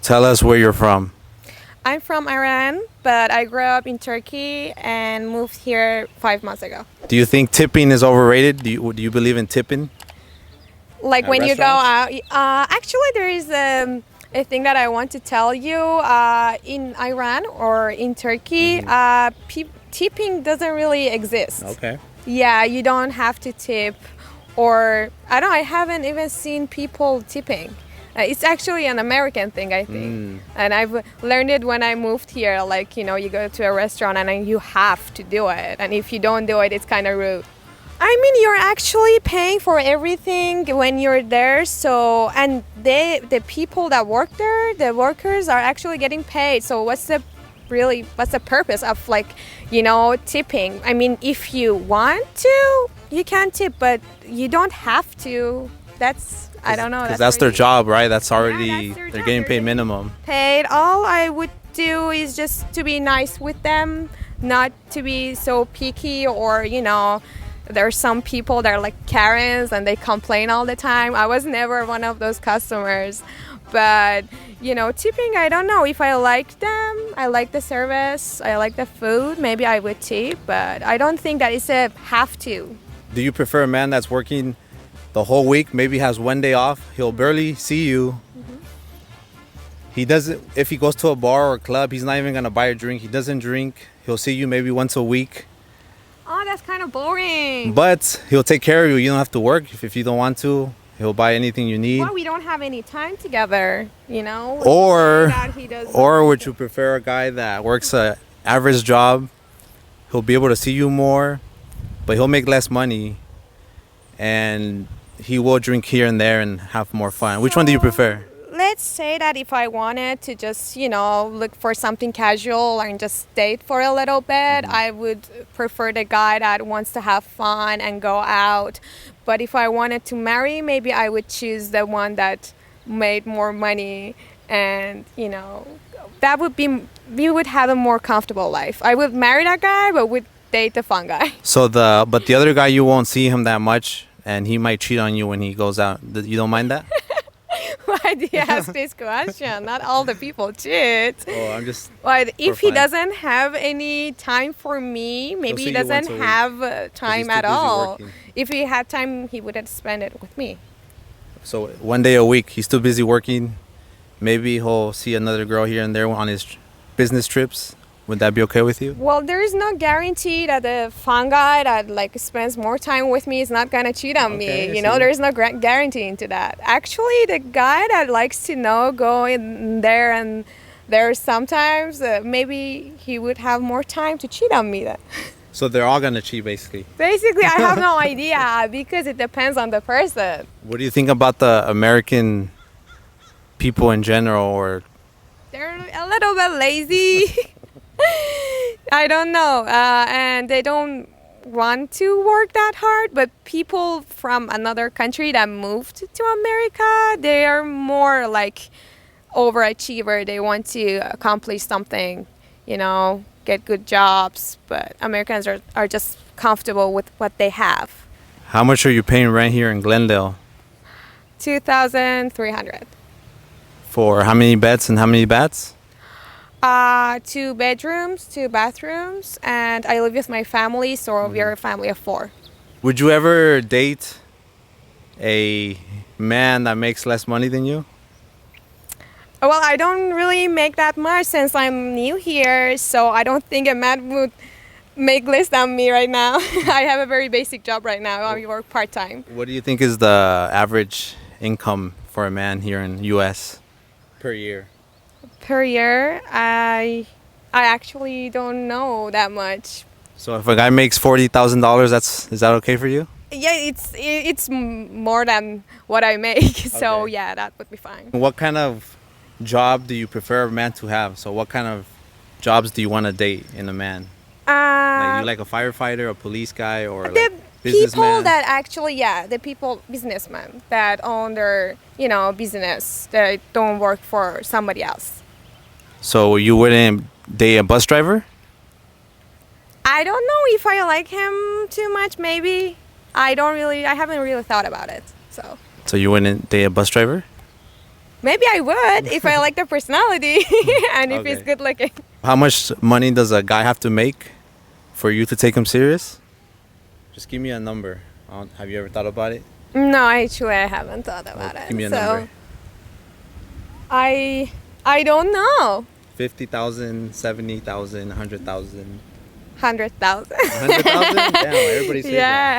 Tell us where you're from. I'm from Iran, but I grew up in Turkey and moved here 5 months ago. Do you think tipping is overrated? Do you believe in tipping Like at when you go restaurants? out, actually, there is a thing that I want to tell you. In Iran or in Turkey, tipping doesn't really exist. Okay. Yeah, you don't have to tip, or I don't. I haven't even seen people tipping. It's actually an American thing, I think, and I've learned it when I moved here. Like you go to a restaurant and then you have to do it, and if you don't do it, it's kind of rude. I mean, you're actually paying for everything when you're there. So, and the people that work there, the workers are actually getting paid. So, what's the purpose of tipping? I mean, if you want to, you can tip, but you don't have to. I don't know. Because that's their really job, right? That's Yeah, already, that's their they're job. getting They're paid getting minimum. paid. All I would do is just to be nice with them, not to be so picky or. There's some people that are like Karens and they complain all the time. I was never one of those customers. But, tipping, I don't know. If I like them, I like the service, I like the food, maybe I would tip. But I don't think that it's a have to. Do you prefer a man that's working the whole week, maybe has one day off, he'll barely see you? He doesn't, if he goes to a bar or a club, he's not even going to buy a drink. He doesn't drink. He'll see you maybe once a week. Oh, that's kind of boring. But he'll take care of you. You don't have to work if you don't want to. He'll buy anything you need. Well, we don't have any time together. Or That he does. or would you prefer a guy that works a average job? He'll be able to see you more, but he'll make less money, and he will drink here and there and have more fun. Which one do you prefer? Let's say that if I wanted to just, look for something casual and just date for a little bit, I would prefer the guy that wants to have fun and go out. But if I wanted to marry, maybe I would choose the one that made more money and, that would be, we would have a more comfortable life. I would marry that guy, but would date the fun guy. But the other guy, you won't see him that much, and he might cheat on you when he goes out. You don't mind that? Why do you ask this question? Not all the people cheat. Oh, I'm just. But if For he fun. doesn't have any time for me, maybe see he you once doesn't a week, have he's time too at busy all. working. If he had time, he would have spent it with me. So one day a week, he's too busy working. Maybe he'll see another girl here and there on his business trips. Would that be okay with you? Well, there is no guarantee that the fun guy that spends more time with me is not gonna cheat on Okay, I me. see. There is no guarantee into that. Actually, the guy that likes to go in there and there sometimes, maybe he would have more time to cheat on me then. So they're all gonna cheat, basically. Basically, I have no idea because it depends on the person. What do you think about the American people in general, or They're a little bit lazy. I don't know. And they don't want to work that hard. But people from another country that moved to America, they are more like overachiever. They want to accomplish something, get good jobs. But Americans are just comfortable with what they have. how much are you paying rent here in Glendale? 2,300. For how many beds and how many baths? 2 bedrooms, 2 bathrooms, and I live with my family, so we're a family of 4. Would you ever date a man that makes less money than you? Well, I don't really make that much since I'm new here, so I don't think a man would make less than me right now. I have a very basic job right now. I work part-time. What do you think is the average income for a man here in U.S. per year? Per year, I actually don't know that much. So if a guy makes $40,000, is that okay for you? Yeah, it's more than what I make, so Okay. yeah, that would be fine. What kind of job do you prefer a man to have? So what kind of jobs do you want to date in a man? Like you like a firefighter, a police guy, or The like people businessman? that actually, the people, businessmen that own their, business, that don't work for somebody else. So you wouldn't date a bus driver? I don't know if I like him too much, maybe. I haven't really thought about it, so. So you wouldn't date a bus driver? Maybe I would if I like the personality and if he's Okay. good looking. How much money does a guy have to make for you to take him serious? Just give me a number. Have you ever thought about it? No, actually, I haven't thought about it. Give me a so number. I don't know. 50,000, 70,000, 100,000. 100,000. 100,000? Damn, everybody says that. Yeah.